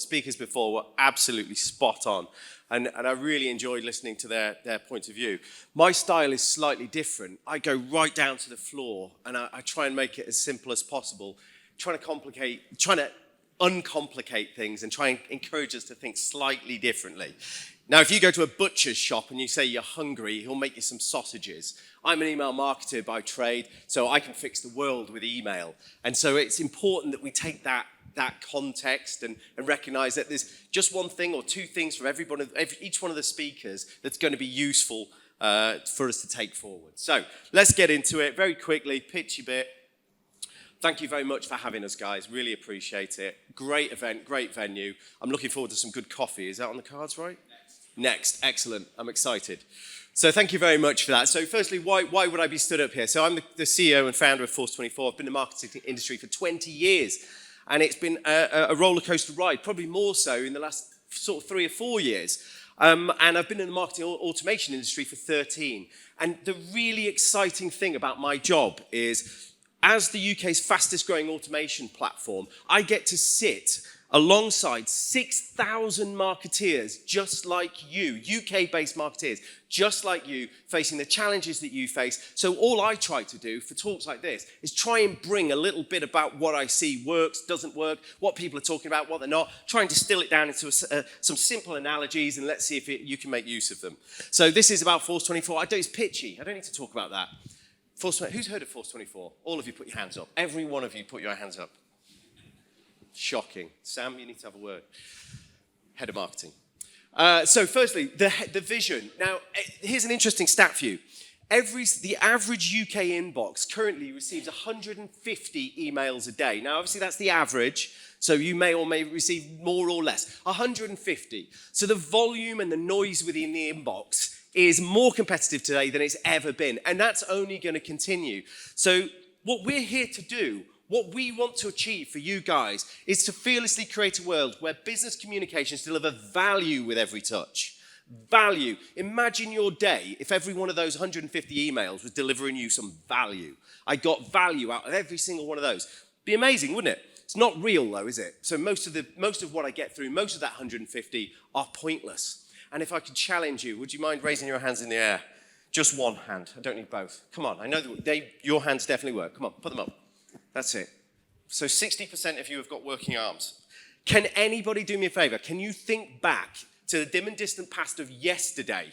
speakers before were absolutely spot on. And I really enjoyed listening to their point of view. My style is slightly different. I go right down to the floor, and I try and make it as simple as possible, trying to uncomplicate things and try and encourage us to think slightly differently. Now, if you go to a butcher's shop and you say you're hungry, he'll make you some sausages. I'm an email marketer by trade, so I can fix the world with email. And so it's important that we take that context and recognize that there's just one thing or two things from each one of the speakers that's going to be useful for us to take forward. So let's get into it very quickly, pitchy bit. Thank you very much for having us, guys. Really appreciate it. Great event, great venue. I'm looking forward to some good coffee. Is that on the cards, right? Next. Excellent. I'm excited. So thank you very much for that. So firstly, why would I be stood up here? So I'm the CEO and founder of Force24. I've been in the marketing industry for 20 years. And it's been a roller coaster ride, probably more so in the last sort of 3 or 4 years. And I've been in the marketing automation industry for 13. And the really exciting thing about my job is, as the UK's fastest growing automation platform, I get to sit alongside 6,000 marketeers just like you, UK-based marketeers, just like you, facing the challenges that you face. So all I try to do for talks like this is try and bring a little bit about what I see works, doesn't work, what people are talking about, what they're not, try and distill it down into some simple analogies, and let's see if you can make use of them. So this is about Force24. It's pitchy. I don't need to talk about that. Who's heard of Force24? All of you put your hands up. Every one of you put your hands up. Shocking. Sam, you need to have a word. Head of marketing. So firstly, the vision. Now, here's an interesting stat for you. The average UK inbox currently receives 150 emails a day. Now, obviously, that's the average, so you may or may receive more or less. 150. So the volume and the noise within the inbox is more competitive today than it's ever been, and that's only going to continue. So what we're here to do, what we want to achieve for you guys, is to fearlessly create a world where business communications deliver value with every touch. Value. Imagine your day if every one of those 150 emails was delivering you some value. I got value out of every single one of those. Be amazing, wouldn't it? It's not real though, is it? So most of what I get through, most of that 150 are pointless. And if I could challenge you, would you mind raising your hands in the air? Just one hand. I don't need both. Come on. I know that your hands definitely work. Come on, put them up. That's it. So 60% of you have got working arms. Can anybody do me a favor? Can you think back to the dim and distant past of yesterday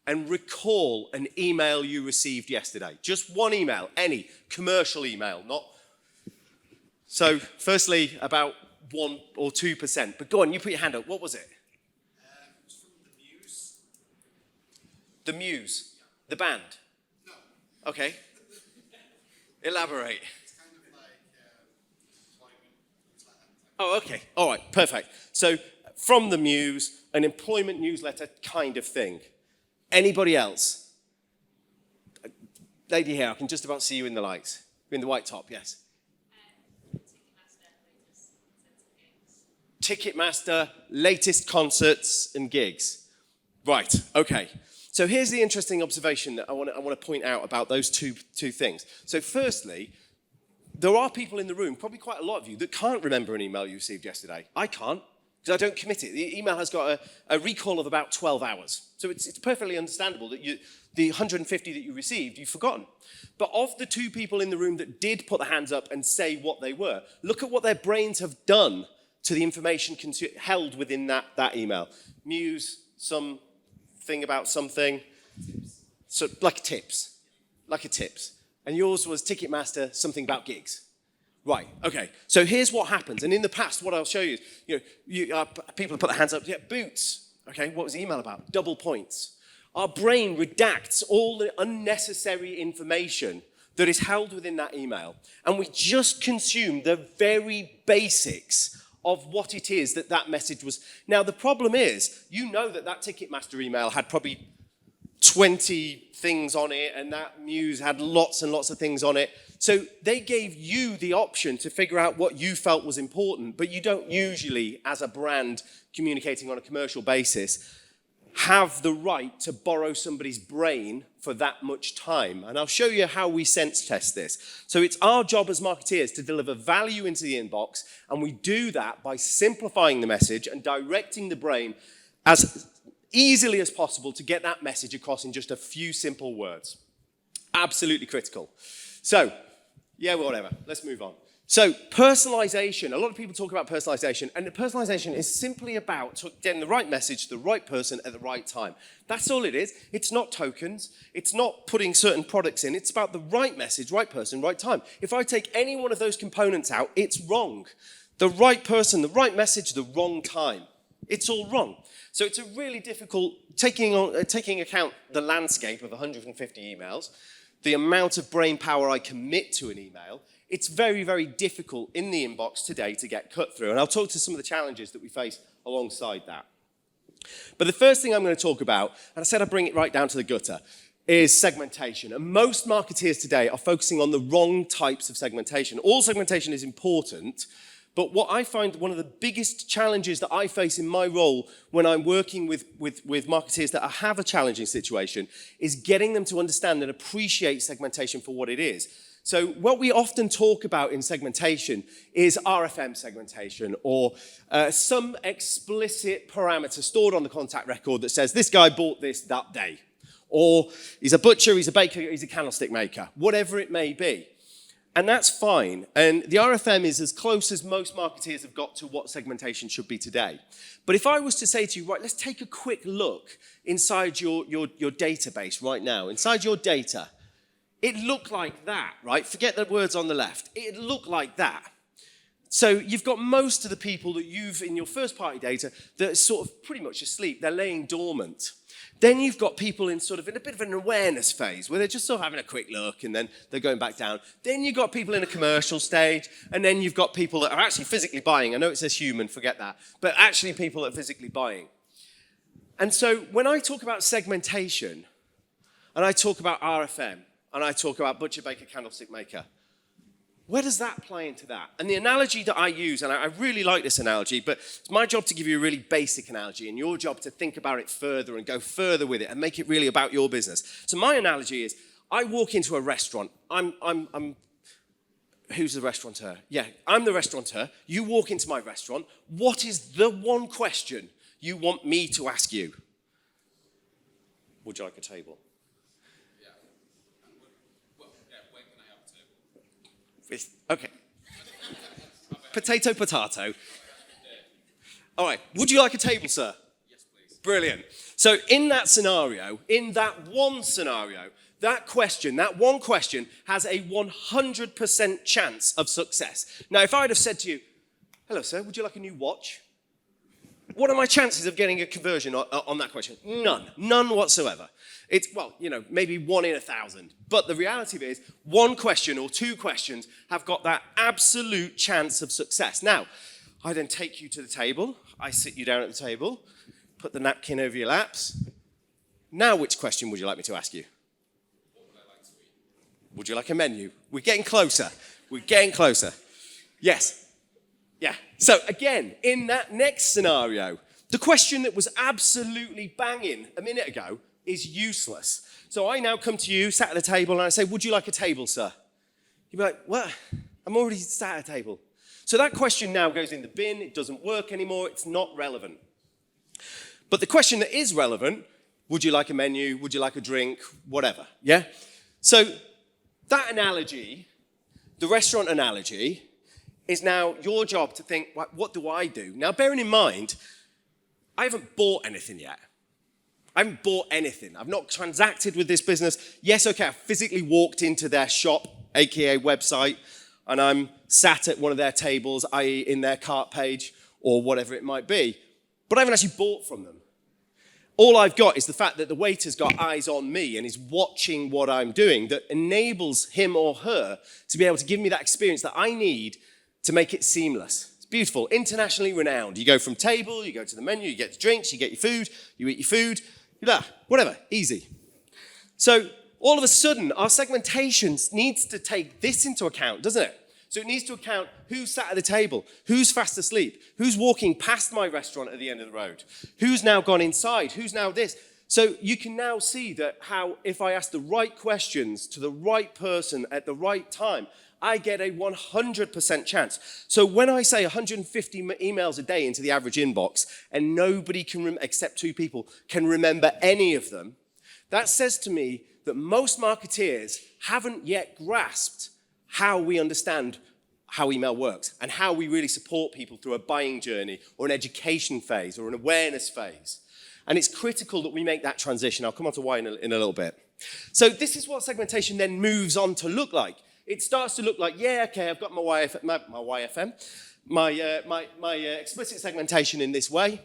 and recall an email you received yesterday? Just one email, any commercial email, not. So firstly, about 1 or 2%. But go on, you put your hand up. What was it? It was from the Muse. The Muse? The band? No. Okay. Elaborate. It's kind of like employment newsletter. Oh, okay. All right, perfect. So from the Muse, an employment newsletter kind of thing. Anybody else? Lady here, I can just about see you in the lights. You're in the white top, yes. Ticketmaster, latest concerts and gigs. Right, okay. So here's the interesting observation that I want to point out about those two things. So firstly, there are people in the room, probably quite a lot of you, that can't remember an email you received yesterday. I can't, because I don't commit it. The email has got a recall of about 12 hours. So it's perfectly understandable that the 150 that you received, you've forgotten. But of the 2 people in the room that did put their hands up and say what they were, look at what their brains have done to the information held within that email. Muse, something about something. So like tips. And yours was Ticketmaster, something about gigs. Right, okay. So here's what happens. And in the past, what I'll show you is, people have put their hands up. Yeah, boots. Okay, what was the email about? Double points. Our brain redacts all the unnecessary information that is held within that email. And we just consume the very basics of what it is that message was. Now, the problem is, you know that Ticketmaster email had probably 20 things on it, and that Muse had lots and lots of things on it. So they gave you the option to figure out what you felt was important, but you don't usually, as a brand communicating on a commercial basis, have the right to borrow somebody's brain for that much time. And I'll show you how we sense test this. So it's our job as marketeers to deliver value into the inbox, and we do that by simplifying the message and directing the brain as easily as possible to get that message across in just a few simple words. Absolutely critical. So, yeah, whatever. Let's move on. So, personalization. A lot of people talk about personalization, and personalization is simply about getting the right message to the right person at the right time. That's all it is. It's not tokens. It's not putting certain products in. It's about the right message, right person, right time. If I take any one of those components out, it's wrong. The right person, the right message, the wrong time. It's all wrong. So it's a really difficult, taking account the landscape of 150 emails, the amount of brain power I commit to an email, it's very, very difficult in the inbox today to get cut through. And I'll talk to some of the challenges that we face alongside that. But the first thing I'm going to talk about, and I said I'd bring it right down to the gutter, is segmentation. And most marketeers today are focusing on the wrong types of segmentation. All segmentation is important, but what I find one of the biggest challenges that I face in my role when I'm working with marketeers that have a challenging situation is getting them to understand and appreciate segmentation for what it is. So what we often talk about in segmentation is RFM segmentation, or some explicit parameter stored on the contact record that says this guy bought this that day, or he's a butcher, he's a baker, he's a candlestick maker, whatever it may be. And that's fine. And the RFM is as close as most marketeers have got to what segmentation should be today. But if I was to say to you, right, let's take a quick look inside your database right now, inside your data, it looked like that, right? Forget the words on the left. It looked like that. So you've got most of the people that you've, in your first-party data, that are sort of pretty much asleep. They're laying dormant. Then you've got people in sort of in a bit of an awareness phase where they're just sort of having a quick look and then they're going back down. Then you've got people in a commercial stage, and then you've got people that are actually physically buying. I know it says human, forget that. But actually people that are physically buying. And so when I talk about segmentation, and I talk about RFM, and I talk about butcher, baker, candlestick maker, where does that play into that? And the analogy that I use, and I really like this analogy, but it's my job to give you a really basic analogy, and your job to think about it further and go further with it and make it really about your business. So my analogy is, I walk into a restaurant. Who's the restaurateur? Yeah, I'm the restaurateur. You walk into my restaurant. What is the one question you want me to ask you? Would you like a table? Okay. Potato, potato. All right. Would you like a table, sir? Yes, please. Brilliant. So in that scenario, that one question has a 100% chance of success. Now, if I'd have said to you, hello, sir, would you like a new watch? What are my chances of getting a conversion on that question? None whatsoever. It's, well, maybe 1 in 1,000. But the reality of it is, one question or two questions have got that absolute chance of success. Now, I then take you to the table. I sit you down at the table, put the napkin over your laps. Now, which question would you like me to ask you? What would I like to eat? Would you like a menu? We're getting closer. We're getting closer. Yes. Yeah. So again, in that next scenario, the question that was absolutely banging a minute ago is useless. So I now come to you, sat at the table, and I say, would you like a table, sir? You'd be like, what? I'm already sat at a table. So that question now goes in the bin. It doesn't work anymore. It's not relevant. But the question that is relevant, would you like a menu? Would you like a drink? Whatever. Yeah? So that analogy, the restaurant analogy, is now your job to think, what do I do? Now, bearing in mind, I haven't bought anything yet. I haven't bought anything. I've not transacted with this business. Yes, okay, I physically walked into their shop, aka website, and I'm sat at one of their tables, i.e. in their cart page, or whatever it might be. But I haven't actually bought from them. All I've got is the fact that the waiter's got eyes on me and is watching what I'm doing that enables him or her to be able to give me that experience that I need to make it seamless. It's beautiful, internationally renowned. You go from table, you go to the menu, you get the drinks, you get your food, you eat your food, whatever, easy. So all of a sudden, our segmentation needs to take this into account, doesn't it? So it needs to account who's sat at the table, who's fast asleep, who's walking past my restaurant at the end of the road, who's now gone inside, who's now this. So you can now see that how if I ask the right questions to the right person at the right time, I get a 100% chance. So when I say 150 emails a day into the average inbox and nobody can, except 2 people, can remember any of them, that says to me that most marketeers haven't yet grasped how we understand how email works and how we really support people through a buying journey or an education phase or an awareness phase. And it's critical that we make that transition. I'll come on to why in a little bit. So this is what segmentation then moves on to look like. It starts to look like, yeah, okay, I've got my YFM, my explicit segmentation in this way.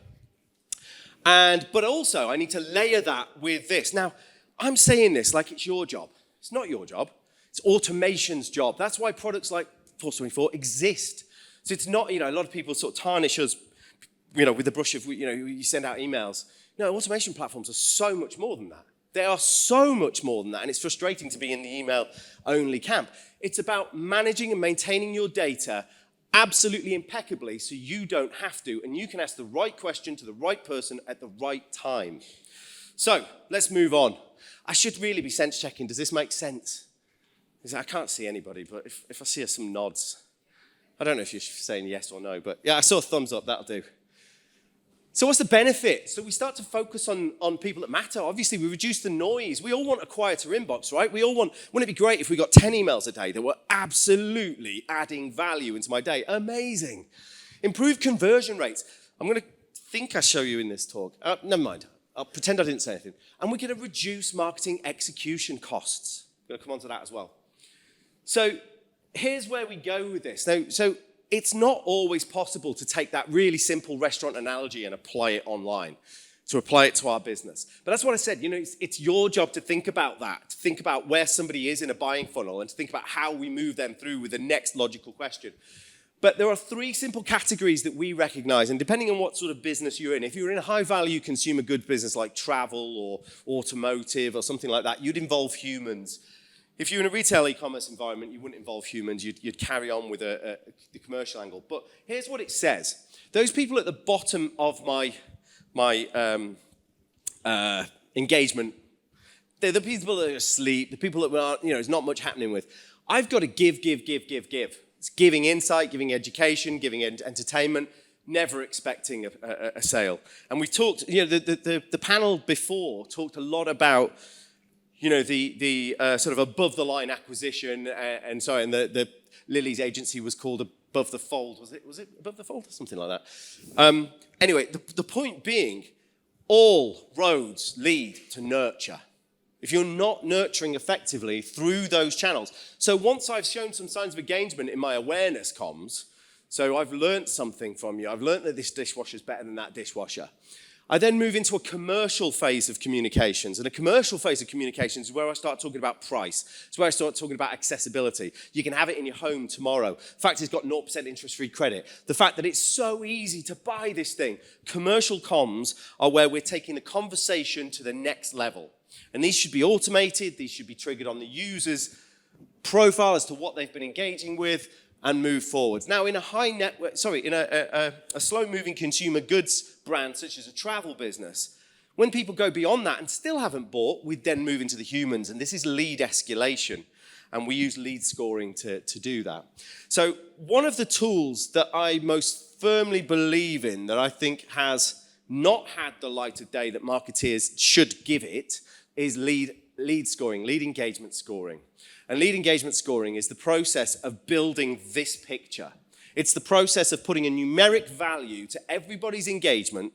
But also, I need to layer that with this. Now, I'm saying this like it's your job. It's not your job. It's automation's job. That's why products like Force24 exist. So it's not, a lot of people sort of tarnish us, with the brush of, you send out emails. No, automation platforms are so much more than that. They are so much more than that, and it's frustrating to be in the email-only camp. It's about managing and maintaining your data absolutely impeccably so you don't have to, and you can ask the right question to the right person at the right time. So, let's move on. I should really be sense checking. Does this make sense? I can't see anybody, but if I see some nods, I don't know if you're saying yes or no, but yeah, I saw a thumbs up, that'll do. So what's the benefit? So we start to focus on people that matter. Obviously, we reduce the noise. We all want a quieter inbox, right? Wouldn't it be great if we got 10 emails a day that were absolutely adding value into my day? Amazing. Improve conversion rates. I'm going to think I show you in this talk. Never mind. I'll pretend I didn't say anything. And we're going to reduce marketing execution costs. I'm going to come on to that as well. So here's where we go with this. So it's not always possible to take that really simple restaurant analogy and apply it online, to apply it to our business. But that's what I said, it's your job to think about that, to think about where somebody is in a buying funnel and to think about how we move them through with the next logical question. But there are 3 simple categories that we recognize, and depending on what sort of business you're in, if you're in a high-value consumer goods business like travel or automotive or something like that, you'd involve humans. If you're in a retail e-commerce environment, you wouldn't involve humans. You'd carry on with the commercial angle. But here's what it says. Those people at the bottom of my engagement, they're the people that are asleep, the people that aren't, there's not much happening with. I've got to give. It's giving insight, giving education, giving entertainment, never expecting a sale. And we talked, the panel before talked a lot about the sort of above the line acquisition, and the Lily's agency was called Above the Fold. Was it Above the Fold or something like that? Anyway, the point being, all roads lead to nurture. If you're not nurturing effectively through those channels. So once I've shown some signs of engagement in my awareness comms, so I've learned something from you, I've learned that this dishwasher is better than that dishwasher. I then move into a commercial phase of communications. And a commercial phase of communications is where I start talking about price. It's where I start talking about accessibility. You can have it in your home tomorrow. The fact it's got 0% interest-free credit. The fact that it's so easy to buy this thing. Commercial comms are where we're taking the conversation to the next level. And these should be automated. These should be triggered on the user's profile as to what they've been engaging with, and move forwards. Now, in a a slow-moving consumer goods brand such as a travel business, when people go beyond that and still haven't bought, we then move into the humans, and this is lead escalation, and we use lead scoring to do that. So one of the tools that I most firmly believe in, that I think has not had the light of day that marketeers should give it, is lead scoring, lead engagement scoring. And lead engagement scoring is the process of building this picture. It's the process of putting a numeric value to everybody's engagement,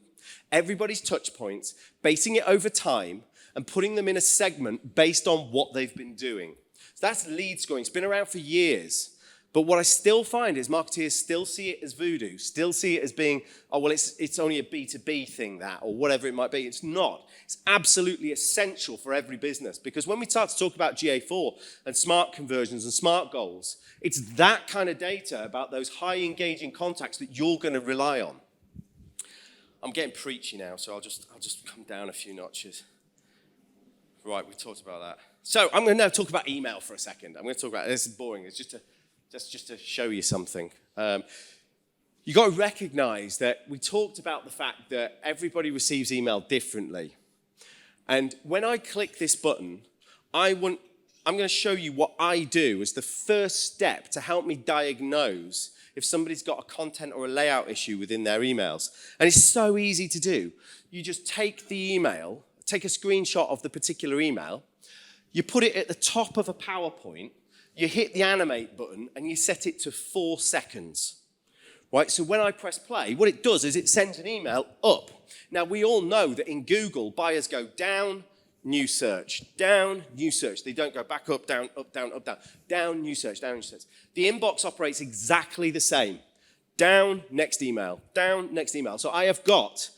everybody's touch points, basing it over time, and putting them in a segment based on what they've been doing. So that's lead scoring. It's been around for years. But what I still find is marketeers still see it as voodoo, still see it as being, oh, well, it's only a B2B thing, that, or whatever it might be. It's not. It's absolutely essential for every business, because when we start to talk about GA4 and smart conversions and smart goals, it's that kind of data about those high engaging contacts that you're going to rely on. I'm getting preachy now, so I'll just come down a few notches. Right, we talked about that. So I'm going to now talk about email for a second. I'm going to talk about, this is boring, it's just That's just to show you something. You got to recognize that we talked about the fact that everybody receives email differently. And when I click this button, I'm going to show you what I do as the first step to help me diagnose if somebody's got a content or a layout issue within their emails. And it's so easy to do. You just take the email, take a screenshot of the particular email, you put it at the top of a PowerPoint, you hit the animate button, and you set it to 4 seconds. Right, so when I press play, what it does is it sends an email up. Now, we all know that in Google, buyers go down, new search, down, new search. They don't go back up, down, up, down, up, down, down, new search, down, new search. The inbox operates exactly the same. Down, next email, down, next email. So I have got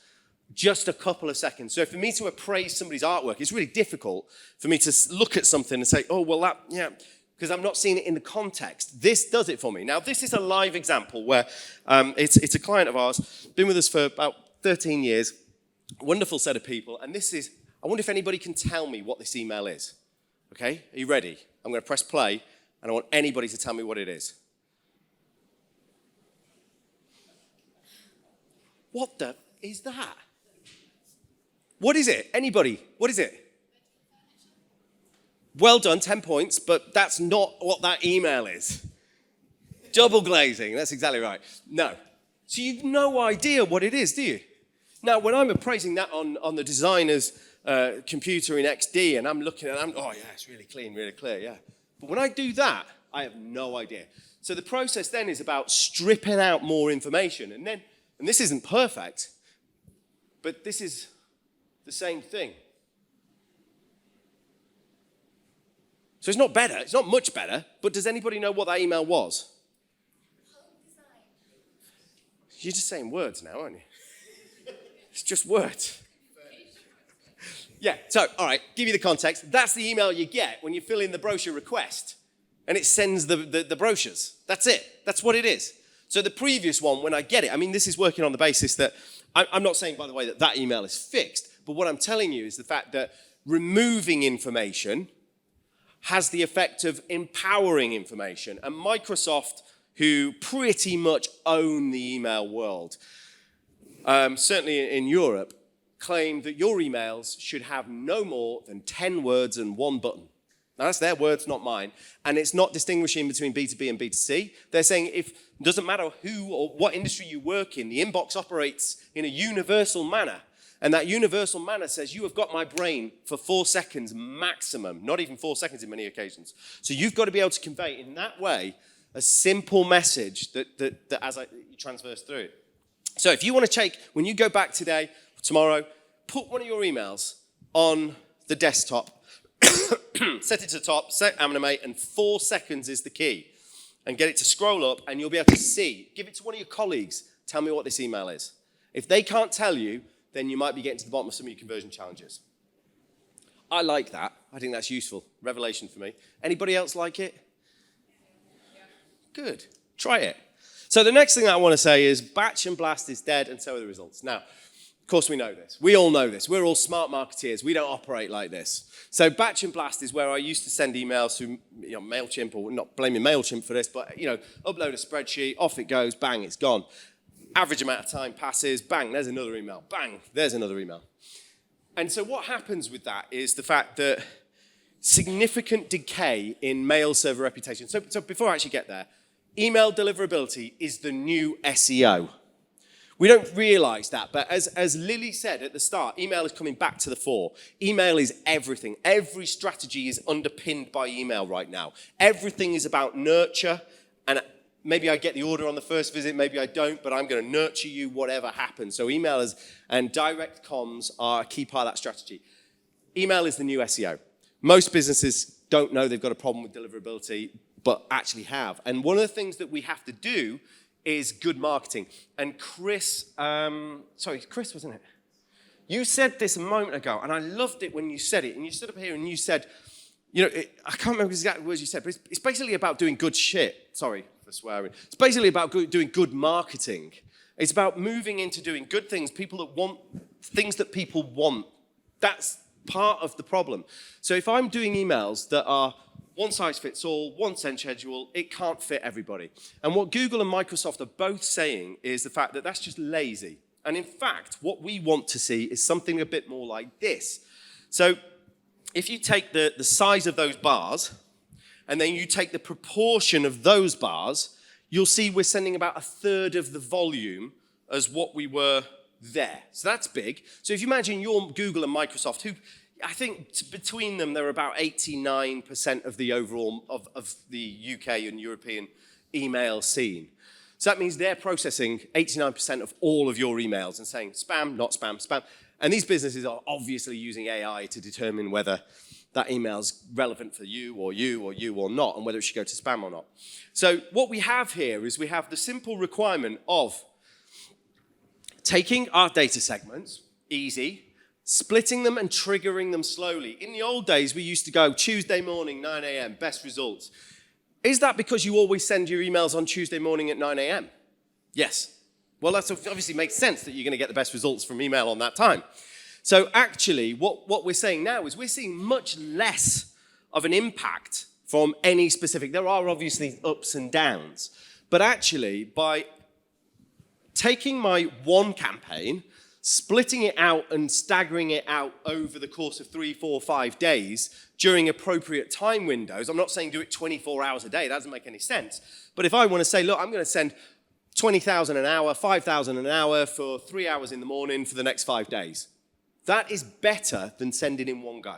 just a couple of seconds. So for me to appraise somebody's artwork, it's really difficult for me to look at something and say, oh, well, that, yeah, because I'm not seeing it in the context. This does it for me. Now, this is a live example where it's a client of ours, been with us for about 13 years, wonderful set of people, and this is, I wonder if anybody can tell me what this email is. Okay, are you ready? I'm going to press play, and I want anybody to tell me what it is. What the is that? What is it? Anybody? What is it? Well done, 10 points, but that's not what that email is. Double glazing, that's exactly right. No. So you've no idea what it is, do you? Now, when I'm appraising that on the designer's computer in XD, and I'm looking at it, oh yeah, it's really clean, really clear, yeah. But when I do that, I have no idea. So the process then is about stripping out more information, and this isn't perfect, but this is the same thing. So it's not better, it's not much better, but does anybody know what that email was? You're just saying words now, aren't you? It's just words. Yeah, so, all right, give you the context. That's the email you get when you fill in the brochure request, and it sends the brochures. That's it. That's what it is. So the previous one, when I get it, I mean, this is working on the basis that, I'm not saying, by the way, that email is fixed, but what I'm telling you is the fact that removing information has the effect of empowering information. And Microsoft, who pretty much own the email world, certainly in Europe, claim that your emails should have no more than 10 words and 1 button. Now, that's their words, not mine. And it's not distinguishing between B2B and B2C. They're saying it doesn't matter who or what industry you work in, the inbox operates in a universal manner. And that universal manner says, you have got my brain for 4 seconds maximum, not even 4 seconds in many occasions. So you've got to be able to convey in that way a simple message that you transverse through it. So if you want to take, when you go back today, tomorrow, put one of your emails on the desktop, set it to the top, set animate, and 4 seconds is the key. And get it to scroll up, and you'll be able to see. Give it to one of your colleagues. Tell me what this email is. If they can't tell you, then you might be getting to the bottom of some of your conversion challenges. I like that. I think that's useful. Revelation for me. Anybody else like it? Yeah. Good. Try it. So the next thing I want to say is batch and blast is dead, and so are the results. Now, of course we know this. We all know this. We're all smart marketeers. We don't operate like this. So batch and blast is where I used to send emails through MailChimp, or not blaming MailChimp for this, but upload a spreadsheet, off it goes, bang, it's gone. Average amount of time passes, bang, there's another email, bang, there's another email. And so what happens with that is the fact that significant decay in mail server reputation. So before I actually get there, email deliverability is the new SEO. We don't realize that, but as Lily said at the start, email is coming back to the fore. Email is everything. Every strategy is underpinned by email right now. Everything is about nurture, and maybe I get the order on the first visit, maybe I don't, but I'm going to nurture you whatever happens. So email and direct comms are a key part of that strategy. Email is the new SEO. Most businesses don't know they've got a problem with deliverability, but actually have. And one of the things that we have to do is good marketing. And Chris, wasn't it? You said this a moment ago, and I loved it when you said it. And you stood up here and you said, I can't remember exactly the words you said, but it's basically about doing good shit. Sorry for swearing. It's basically about doing good marketing. It's about moving into doing good things, people that want things that people want. That's part of the problem. So if I'm doing emails that are one size fits all, one send schedule, it can't fit everybody. And what Google and Microsoft are both saying is the fact that that's just lazy. And in fact, what we want to see is something a bit more like this. So if you take the size of those bars, and then you take the proportion of those bars, you'll see we're sending about a third of the volume as what we were there. So that's big. So if you imagine you're Google and Microsoft, who I think between them, they're about 89% of the overall of the UK and European email scene. So that means they're processing 89% of all of your emails and saying spam, not spam, spam. And these businesses are obviously using AI to determine whether that email's relevant for you or you or you or not, and whether it should go to spam or not. So what we have here is we have the simple requirement of taking our data segments, easy, splitting them and triggering them slowly. In the old days, we used to go Tuesday morning, 9 a.m., best results. Is that because you always send your emails on Tuesday morning at 9 a.m.? Yes. Well, that obviously makes sense that you're going to get the best results from email on that time. So actually, what we're saying now is we're seeing much less of an impact from any specific. There are obviously ups and downs. But actually, by taking my one campaign, splitting it out and staggering it out over the course of 3, 4, 5 days during appropriate time windows. I'm not saying do it 24 hours a day. That doesn't make any sense. But if I want to say, look, I'm going to send 20,000 an hour, 5,000 an hour for 3 hours in the morning for the next 5 days. That is better than sending in one go.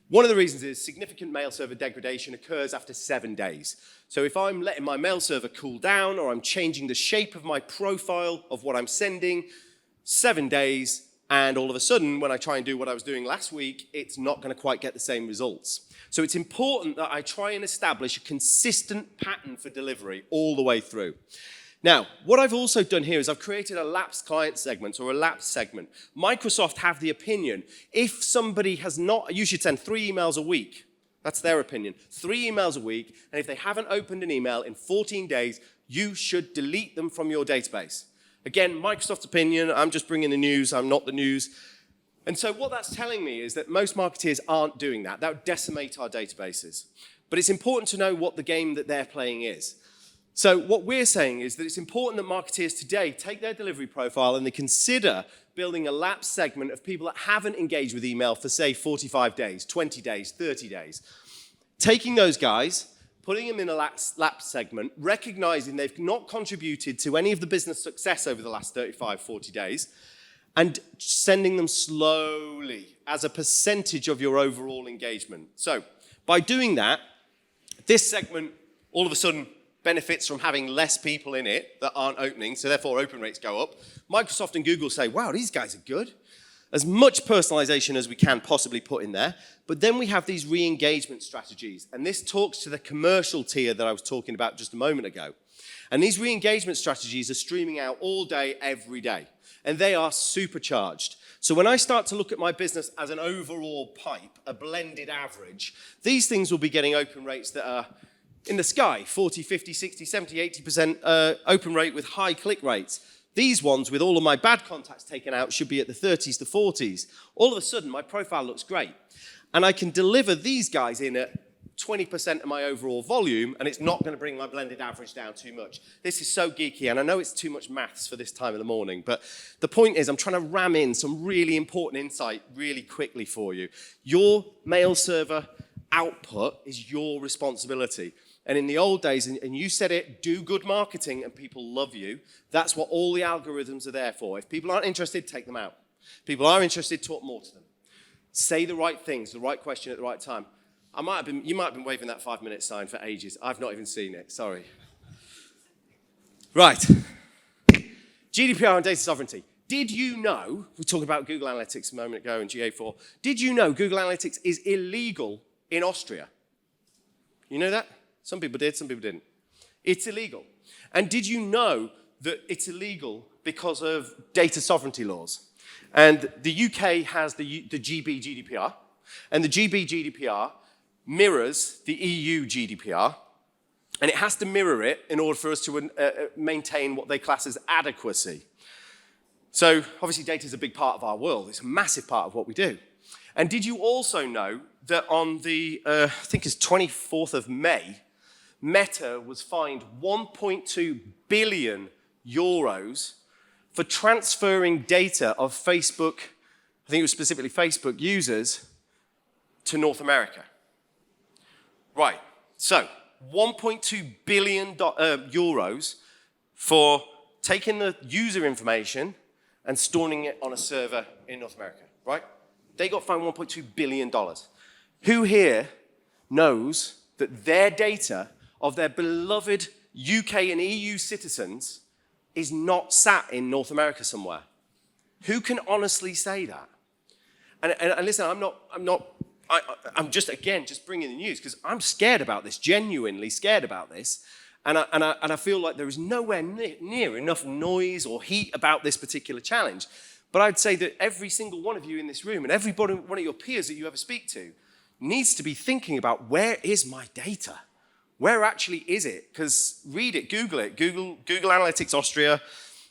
One of the reasons is significant mail server degradation occurs after 7 days. So if I'm letting my mail server cool down or I'm changing the shape of my profile of what I'm sending, 7 days, and all of a sudden, when I try and do what I was doing last week, it's not going to quite get the same results. So it's important that I try and establish a consistent pattern for delivery all the way through. Now, what I've also done here is I've created a lapsed client segment or a lapsed segment. Microsoft have the opinion, if somebody has not, you should send 3 emails a week. That's their opinion. 3 emails a week, and if they haven't opened an email in 14 days, you should delete them from your database. Again, Microsoft's opinion, I'm just bringing the news, I'm not the news. And so what that's telling me is that most marketeers aren't doing that. That would decimate our databases. But it's important to know what the game that they're playing is. So what we're saying is that it's important that marketeers today take their delivery profile and they consider building a lapsed segment of people that haven't engaged with email for, say, 45 days, 20 days, 30 days. Taking those guys, putting them in a lapsed segment, recognizing they've not contributed to any of the business success over the last 35, 40 days, and sending them slowly as a percentage of your overall engagement. So by doing that, this segment all of a sudden benefits from having less people in it that aren't opening, so therefore open rates go up. Microsoft and Google say, wow, these guys are good. As much personalization as we can possibly put in there. But then we have these re-engagement strategies. And this talks to the commercial tier that I was talking about just a moment ago. And these re-engagement strategies are streaming out all day, every day. And they are supercharged. So when I start to look at my business as an overall pipe, a blended average, these things will be getting open rates that are in the sky, 40, 50, 60, 70, 80% open rate with high click rates. These ones, with all of my bad contacts taken out, should be at the 30s to 40s. All of a sudden, my profile looks great. And I can deliver these guys in at 20% of my overall volume, and it's not going to bring my blended average down too much. This is so geeky, and I know it's too much maths for this time of the morning, but the point is I'm trying to ram in some really important insight really quickly for you. Your mail server output is your responsibility. And in the old days, and you said it, do good marketing and people love you. That's what all the algorithms are there for. If people aren't interested, take them out. People are interested, talk more to them. Say the right things, the right question at the right time. You might have been waving that 5-minute sign for ages. I've not even seen it, sorry. Right. GDPR and data sovereignty. Did you know, we talked about Google Analytics a moment ago and GA4, did you know Google Analytics is illegal in Austria? You know that? Some people did, some people didn't. It's illegal. And did you know that it's illegal because of data sovereignty laws? And the UK has the GB GDPR, and the GB GDPR mirrors the EU GDPR, and it has to mirror it in order for us to maintain what they class as adequacy. So obviously data is a big part of our world. It's a massive part of what we do. And did you also know that on the, I think it's 24th of May, Meta was fined 1.2 billion euros for transferring data of Facebook, I think it was specifically Facebook users, to North America. Right, so 1.2 billion euros for taking the user information and storing it on a server in North America, right? They got fined $1.2 billion. Who here knows that their data of their beloved UK and EU citizens is not sat in North America somewhere? Who can honestly say that? And listen, I'm just bringing the news because I'm scared about this, genuinely scared about this. And I feel like there is nowhere near enough noise or heat about this particular challenge. But I'd say that every single one of you in this room and every one of your peers that you ever speak to needs to be thinking about, where is my data? Where actually is it? Because read it, Google Analytics Austria,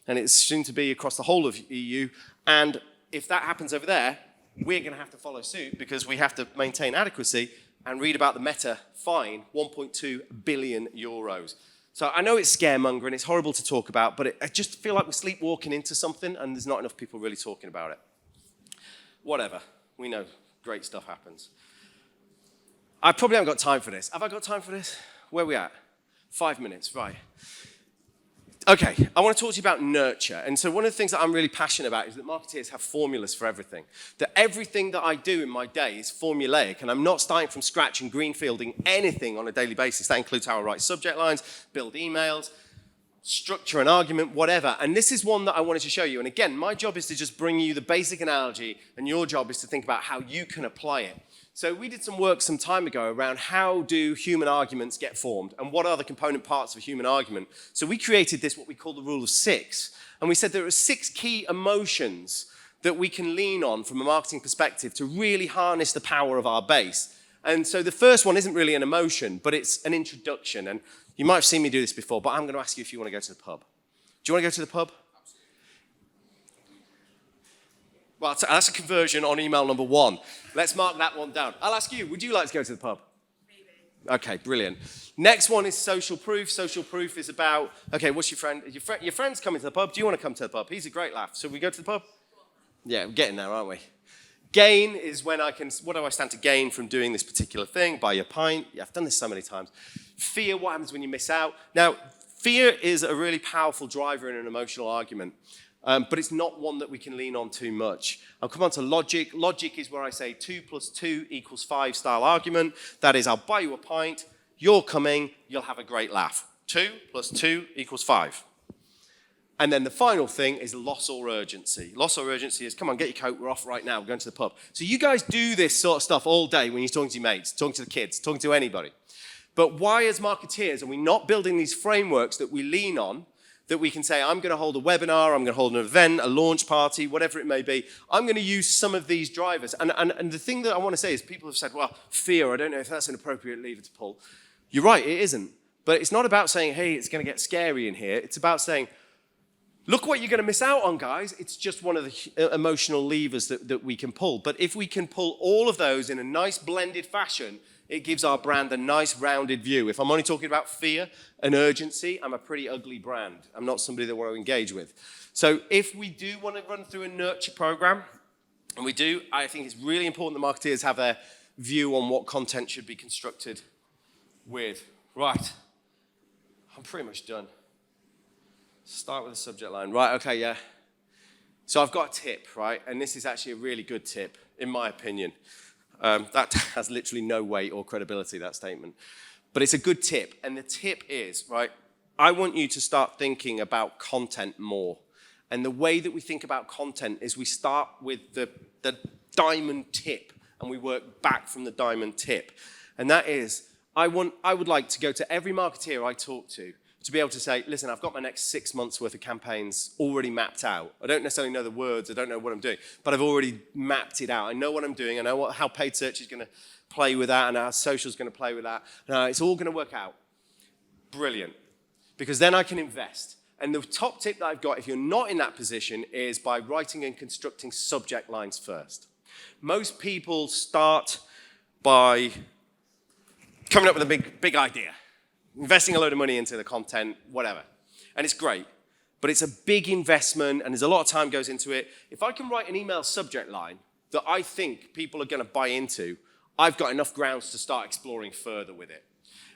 and it's soon to be across the whole of EU. And if that happens over there, we're going to have to follow suit because we have to maintain adequacy and read about the Meta fine, 1.2 billion euros. So I know it's scaremongering, it's horrible to talk about, but I just feel like we're sleepwalking into something and there's not enough people really talking about it. Whatever, we know great stuff happens. I probably haven't got time for this. Have I got time for this? Where are we at? 5 minutes, right. Okay, I want to talk to you about nurture. And so one of the things that I'm really passionate about is that marketeers have formulas for everything. That everything that I do in my day is formulaic, and I'm not starting from scratch and greenfielding anything on a daily basis. That includes how I write subject lines, build emails, structure an argument, whatever. And this is one that I wanted to show you. And again, my job is to just bring you the basic analogy, and your job is to think about how you can apply it. So we did some work some time ago around how do human arguments get formed and what are the component parts of a human argument. So we created this, what we call the rule of 6. And we said there are 6 key emotions that we can lean on from a marketing perspective to really harness the power of our base. And so the first one isn't really an emotion, but it's an introduction. And you might have seen me do this before, but I'm going to ask you if you want to go to the pub. Do you want to go to the pub? Well, that's a conversion on email number 1. Let's mark that one down. I'll ask you, would you like to go to the pub? Maybe. Okay, brilliant. Next one is social proof. Social proof is about, okay, what's your friend? Your friend's coming to the pub. Do you want to come to the pub? He's a great laugh. So we go to the pub? Yeah, we're getting there, aren't we? Gain is when what do I stand to gain from doing this particular thing? Buy a pint. Yeah, I've done this so many times. Fear, what happens when you miss out? Now, fear is a really powerful driver in an emotional argument. But it's not one that we can lean on too much. I'll come on to logic. Logic is where I say 2 + 2 = 5 style argument. That is, I'll buy you a pint, you're coming, you'll have a great laugh. 2 + 2 = 5. And then the final thing is loss or urgency. Loss or urgency is, come on, get your coat, we're off right now, we're going to the pub. So you guys do this sort of stuff all day when you're talking to your mates, talking to the kids, talking to anybody. But why as marketeers are we not building these frameworks that we lean on, that we can say, I'm going to hold a webinar, I'm going to hold an event, a launch party, whatever it may be. I'm going to use some of these drivers. And the thing that I want to say is people have said, well, fear, I don't know if that's an appropriate lever to pull. You're right, it isn't. But it's not about saying, hey, it's going to get scary in here. It's about saying, look what you're going to miss out on, guys. It's just one of the emotional levers that we can pull. But if we can pull all of those in a nice blended fashion, it gives our brand a nice rounded view. If I'm only talking about fear and urgency, I'm a pretty ugly brand. I'm not somebody that I want to engage with. So if we do want to run through a nurture program, and we do, I think it's really important that marketeers have a view on what content should be constructed with. Right, I'm pretty much done. Start with the subject line. Right, okay, yeah. So I've got a tip, right? And this is actually a really good tip, in my opinion. That has literally no weight or credibility, that statement. But it's a good tip. And the tip is, right, I want you to start thinking about content more. And the way that we think about content is we start with the diamond tip and we work back from the diamond tip. And that is, I would like to go to every marketeer I talk to be able to say, listen, I've got my next 6 months worth of campaigns already mapped out. I don't necessarily know the words, I don't know what I'm doing, but I've already mapped it out. I know what I'm doing, I know how paid search is going to play with that and how social is going to play with that. It's all going to work out. Brilliant. Because then I can invest. And the top tip that I've got, if you're not in that position, is by writing and constructing subject lines first. Most people start by coming up with a big idea, investing a load of money into the content, whatever. And it's great, but it's a big investment and there's a lot of time goes into it. If I can write an email subject line that I think people are going to buy into, I've got enough grounds to start exploring further with it.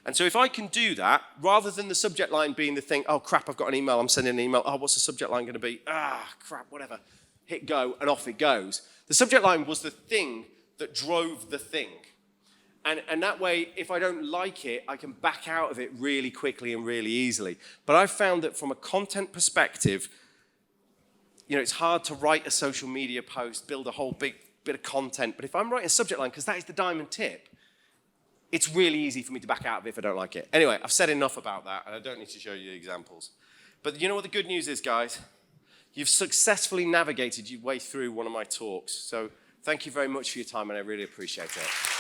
And so if I can do that, rather than the subject line being the thing, oh crap, I've got an email, I'm sending an email, oh, what's the subject line going to be? Ah, crap, whatever. Hit go, and off it goes. The subject line was the thing that drove the thing. And that way, if I don't like it, I can back out of it really quickly and really easily. But I've found that from a content perspective, it's hard to write a social media post, build a whole big bit of content. But if I'm writing a subject line, because that is the diamond tip, it's really easy for me to back out of it if I don't like it. Anyway, I've said enough about that, and I don't need to show you the examples. But you know what the good news is, guys? You've successfully navigated your way through one of my talks. So thank you very much for your time, and I really appreciate it.